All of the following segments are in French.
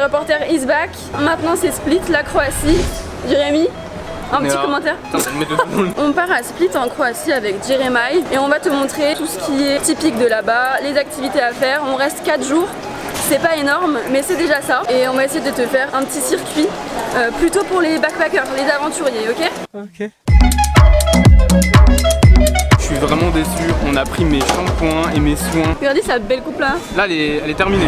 reporter is back. Maintenant c'est Split, la Croatie. Jérémy, un petit commentaire. On part à Split en Croatie avec Jérémy et on va te montrer tout ce qui est typique de là-bas, les activités à faire. On reste 4 jours. C'est pas énorme, mais c'est déjà ça. Et on va essayer de te faire un petit circuit, plutôt pour les backpackers, les aventuriers, ok? Ok. Je suis vraiment déçu, on a pris mes shampoings et mes soins. Regardez sa belle coupe là. Là, elle est terminée.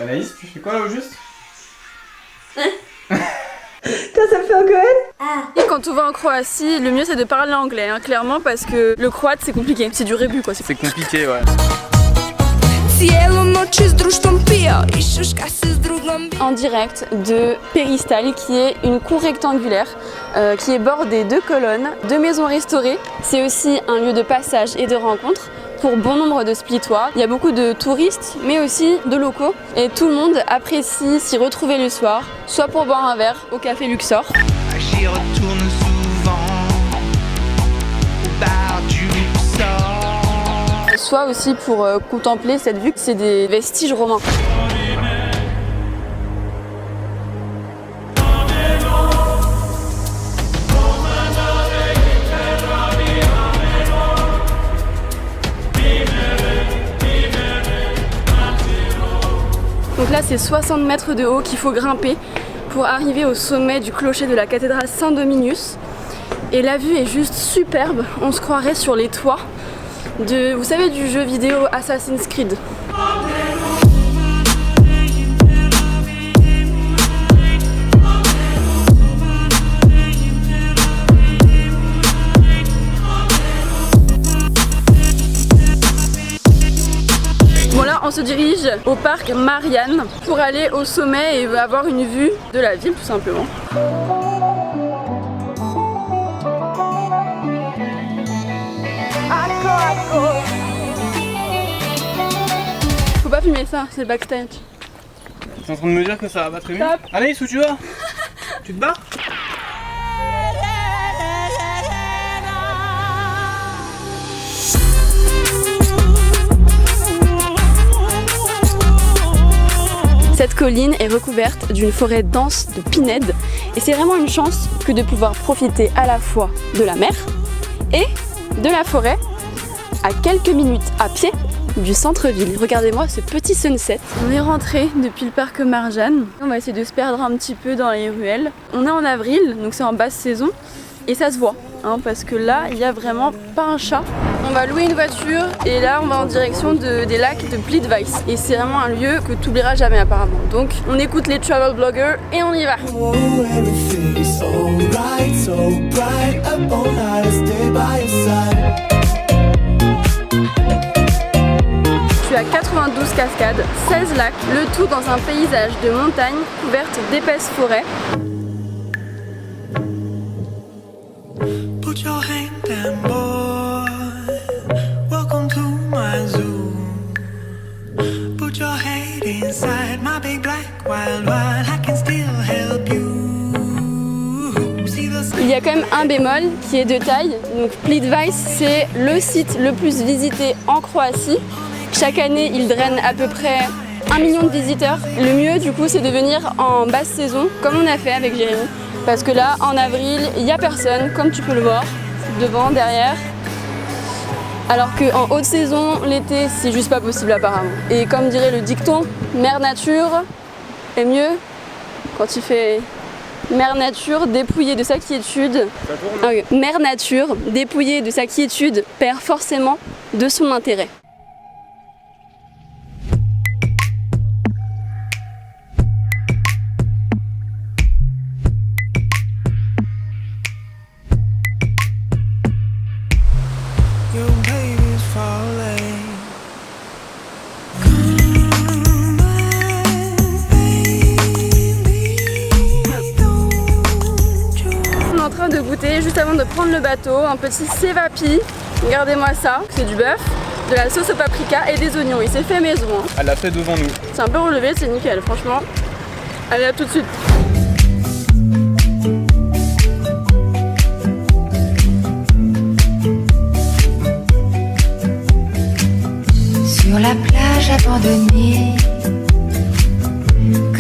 Anaïs, tu fais quoi là au juste? Ça me fait engueuler. Et quand on va en Croatie, le mieux c'est de parler anglais, hein, clairement, parce que le croate c'est compliqué. C'est du rébus quoi. C'est compliqué, ouais. En direct de Peristal, qui est une cour rectangulaire qui est bordée de colonnes, de maisons restaurées. C'est aussi un lieu de passage et de rencontre pour bon nombre de Splitois. Il y a beaucoup de touristes, mais aussi de locaux. Et tout le monde apprécie s'y retrouver le soir, soit pour boire un verre au café Luxor. J'y retourne souvent au bar du Luxor. Soit aussi pour contempler cette vue, c'est des vestiges romains. Donc là c'est 60 mètres de haut qu'il faut grimper pour arriver au sommet du clocher de la cathédrale Saint-Dominus. Et la vue est juste superbe, on se croirait sur les toits de, vous savez, du jeu vidéo Assassin's Creed. Bon là on se dirige au parc Marianne pour aller au sommet et avoir une vue de la ville tout simplement. Faut pas filmer ça, c'est backstage. Tu es en train de me dire que ça va pas très bien? Stop. Anaïs, où tu vas? Tu te bats? Cette colline est recouverte d'une forêt dense de pinèdes et c'est vraiment une chance que de pouvoir profiter à la fois de la mer et de la forêt à quelques minutes à pied du centre-ville. Regardez-moi ce petit sunset. On est rentré depuis le parc Marjane. On va essayer de se perdre un petit peu dans les ruelles. On est en avril, donc c'est en basse saison et ça se voit, hein, parce que là il n'y a vraiment pas un chat. On va louer une voiture et là on va en direction des lacs de Plitvice et c'est vraiment un lieu que tu oublieras jamais apparemment. Donc on écoute les travel bloggers et on y va. Je suis à 92 cascades, 16 lacs, le tout dans un paysage de montagnes couvertes d'épaisses forêts. Put your hand down, boy. Welcome to my zoo. Put your head inside my big black wild one. I can still help you. Il y a quand même un bémol qui est de taille. Donc Plitvice, c'est le site le plus visité en Croatie. Chaque année, il draine à peu près 1 million de visiteurs. Le mieux, du coup, c'est de venir en basse saison, comme on a fait avec Jérémy. Parce que là, en avril, il n'y a personne, comme tu peux le voir, devant, derrière. Alors qu'en haute saison, l'été, c'est juste pas possible apparemment. Et comme dirait le dicton, mère nature est mieux quand il fait mère nature dépouillée de sa quiétude. Mère nature dépouillée de sa quiétude perd forcément de son intérêt. Your baby's falling. On est en train de goûter juste avant de prendre le bateau un petit cevapi. Regardez-moi ça, c'est du bœuf, de la sauce au paprika et des oignons. Il s'est fait maison. Hein. Elle l'a fait devant nous. C'est un peu relevé, c'est nickel, franchement. Allez, à tout de suite. Sur la plage abandonnée,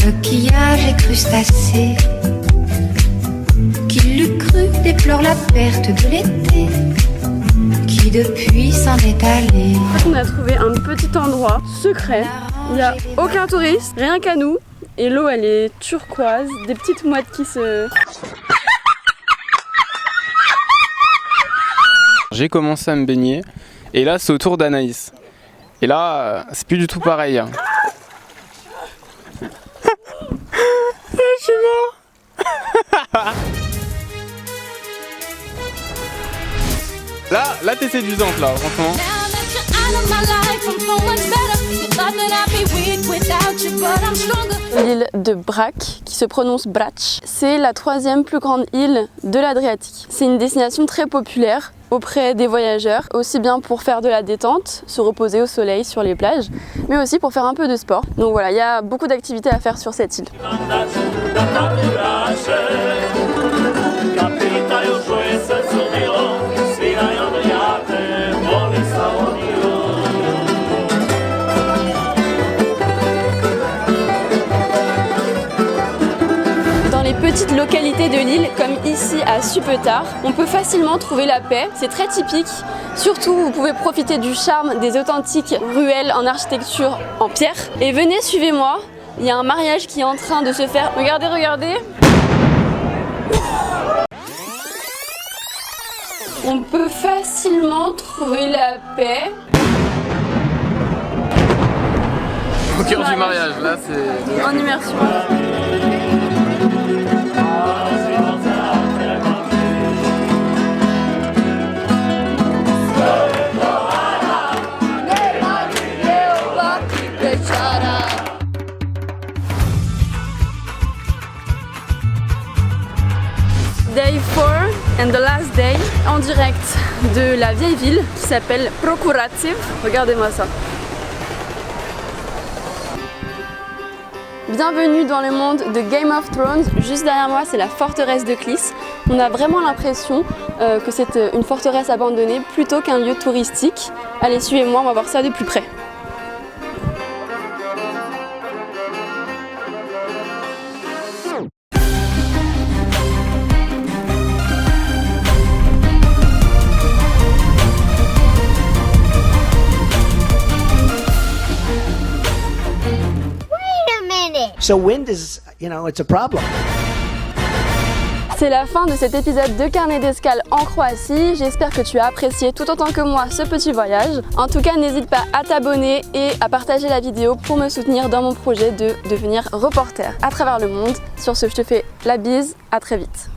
coquillages et crustacés, qui l'eût cru déplore la perte de l'été, qui depuis s'en est allé. On a trouvé un petit endroit secret, il n'y a aucun touriste, rien qu'à nous, et l'eau elle est turquoise, des petites mouettes qui se... J'ai commencé à me baigner et là c'est au tour d'Anaïs. Et là c'est plus du tout pareil. Je suis mort. Là t'es séduisante là, franchement. L'île de Brač, qui se prononce Brač, c'est la 3e plus grande île de l'Adriatique. C'est une destination très populaire auprès des voyageurs, aussi bien pour faire de la détente, se reposer au soleil sur les plages, mais aussi pour faire un peu de sport. Donc voilà, il y a beaucoup d'activités à faire sur cette île. Petites localités de l'île, comme ici à Supetár, on peut facilement trouver la paix, c'est très typique. Surtout, vous pouvez profiter du charme des authentiques ruelles en architecture en pierre. Et venez, suivez-moi, il y a un mariage qui est en train de se faire. Regardez, regardez. On peut facilement trouver la paix. Au cœur du mariage, là c'est... En immersion. Day 4 and the last day en direct de la vieille ville qui s'appelle Procurativ. Regardez-moi ça. Bienvenue dans le monde de Game of Thrones. Juste derrière moi, c'est la forteresse de Klis. On a vraiment l'impression que c'est une forteresse abandonnée plutôt qu'un lieu touristique. Allez, suivez-moi, on va voir ça de plus près. So wind is, it's a problem. C'est la fin de cet épisode de Carnet d'escale en Croatie. J'espère que tu as apprécié tout autant que moi ce petit voyage. En tout cas, n'hésite pas à t'abonner et à partager la vidéo pour me soutenir dans mon projet de devenir reporter à travers le monde. Sur ce, je te fais la bise, à très vite.